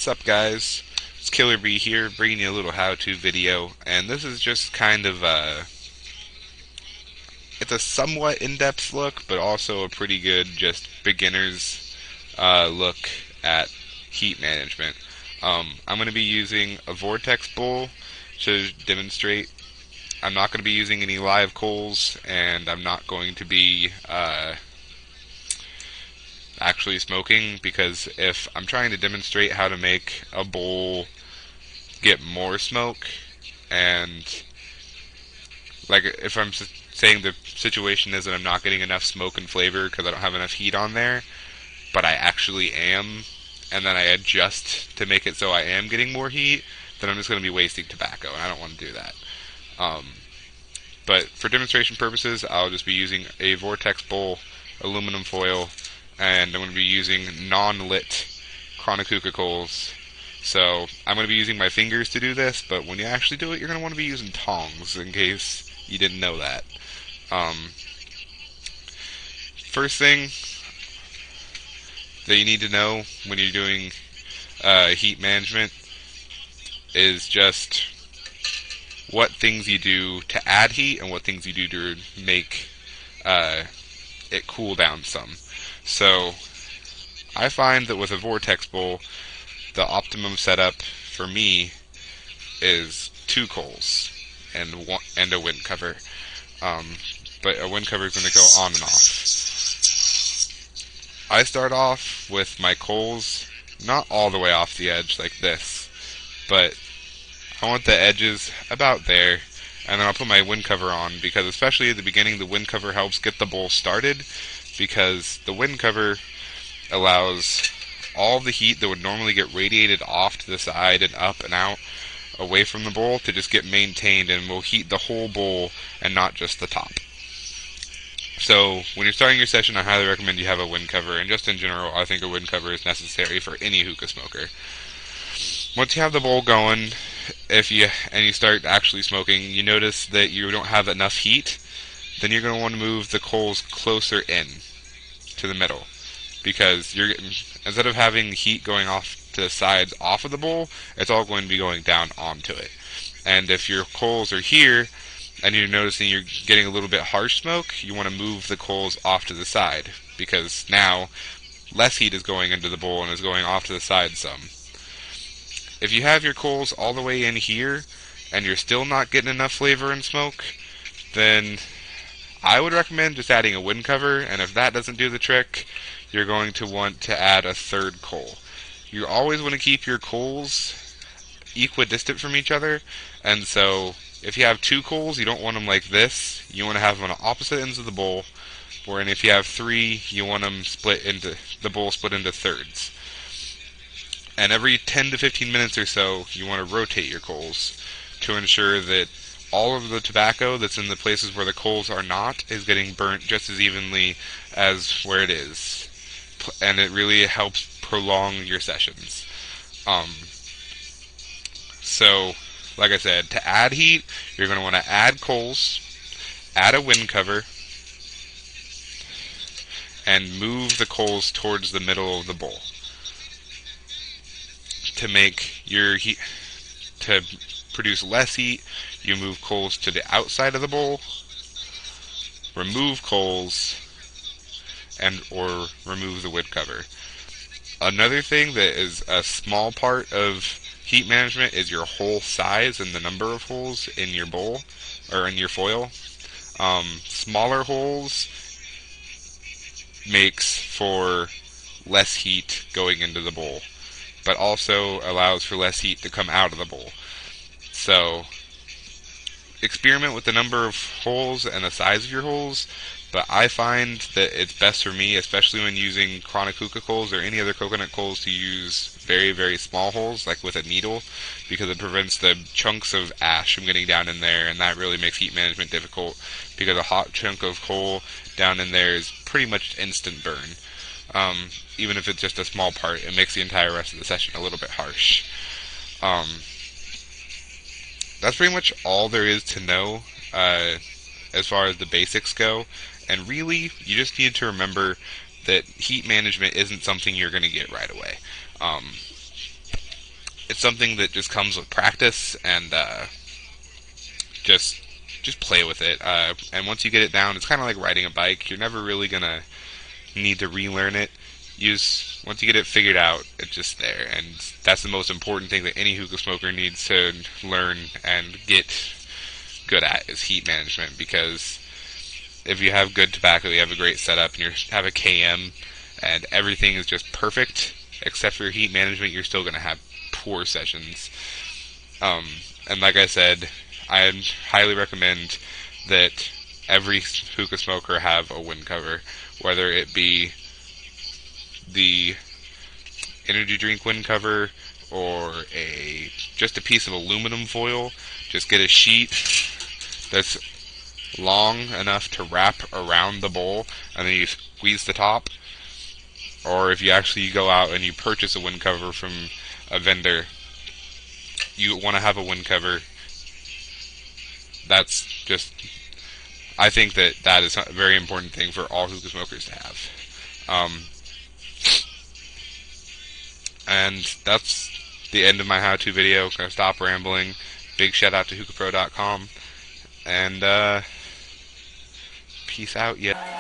What's up, guys? It's Killer Bee here, bringing you a little how-to video, and this is just kind of it's a somewhat in-depth look, but also a pretty good, just beginner's look at heat management. I'm going to be using a vortex bowl to demonstrate. I'm not going to be using any live coals, and I'm not going to be actually smoking, because if I'm trying to demonstrate how to make a bowl get more smoke, and like if I'm saying the situation is that I'm not getting enough smoke and flavor because I don't have enough heat on there, but I actually am, and then I adjust to make it so I am getting more heat, then I'm just going to be wasting tobacco, and I don't want to do that. But for demonstration purposes, I'll just be using a vortex bowl, aluminum foil, and I'm going to be using non-lit Chronocuca coals. So I'm going to be using my fingers to do this, but when you actually do it, you're going to want to be using tongs, in case you didn't know that. First thing that you need to know when you're doing heat management is just what things you do to add heat and what things you do to make it cool down some. So I find that with a vortex bowl, the optimum setup for me is 2 coals and a wind cover. But a wind cover is going to go on and off. I start off with my coals not all the way off the edge like this, but I want the edges about there, and then I'll put my wind cover on, because especially at the beginning, the wind cover helps get the bowl started, because the wind cover allows all the heat that would normally get radiated off to the side and up and out away from the bowl to just get maintained, and will heat the whole bowl and not just the top. So when you're starting your session, I highly recommend you have a wind cover, and just in general, I think a wind cover is necessary for any hookah smoker. Once you have the bowl going, and you start actually smoking, you notice that you don't have enough heat, then you're going to want to move the coals closer in to the middle, because instead of having heat going off to the sides off of the bowl, it's all going to be going down onto it. And if your coals are here and you're noticing you're getting a little bit harsh smoke, you want to move the coals off to the side, because now less heat is going into the bowl and is going off to the side some. If you have your coals all the way in here and you're still not getting enough flavor and smoke, then I would recommend just adding a wind cover, and if that doesn't do the trick, you're going to want to add a 3rd coal. You always want to keep your coals equidistant from each other, and so if you have 2 coals, you don't want them like this. You want to have them on opposite ends of the bowl, and if you have 3, you want them split into thirds. And every 10 to 15 minutes or so, you want to rotate your coals to ensure that all of the tobacco that's in the places where the coals are not is getting burnt just as evenly as where it is. And it really helps prolong your sessions. So, like I said, to add heat, you're going to want to add coals, add a wind cover, and move the coals towards the middle of the bowl. To make your heat, to produce less heat, you move coals to the outside of the bowl, remove coals, or remove the wind cover. Another thing that is a small part of heat management is your hole size and the number of holes in your bowl, or in your foil. Smaller holes makes for less heat going into the bowl, but also allows for less heat to come out of the bowl. So experiment with the number of holes and the size of your holes, but I find that it's best for me, especially when using Chronocuca coals or any other coconut coals, to use very, very small holes, like with a needle, because it prevents the chunks of ash from getting down in there, and that really makes heat management difficult, because a hot chunk of coal down in there is pretty much instant burn. Even if it's just a small part, it makes the entire rest of the session a little bit harsh. That's pretty much all there is to know as far as the basics go. And really, you just need to remember that heat management isn't something you're going to get right away. it's something that just comes with practice, and just just play with it. And once you get it down, it's kind of like riding a bike. You're never really gonna need to relearn it. Once you get it figured out, it's just there, and that's the most important thing that any hookah smoker needs to learn and get good at is heat management. Because if you have good tobacco, you have a great setup, and you have a KM, and everything is just perfect except for your heat management, you're still gonna have poor sessions. And like I said, I highly recommend that every hookah smoker have a wind cover, whether it be the energy drink wind cover or just a piece of aluminum foil. Just get a sheet that's long enough to wrap around the bowl, and then you squeeze the top. Or if you actually go out and you purchase a wind cover from a vendor, you want to have a wind cover. That's just, I think that is a very important thing for all hookah smokers to have. And that's the end of my how-to video. Gonna stop rambling. Big shout out to hookahpro.com, and peace out. Yeah.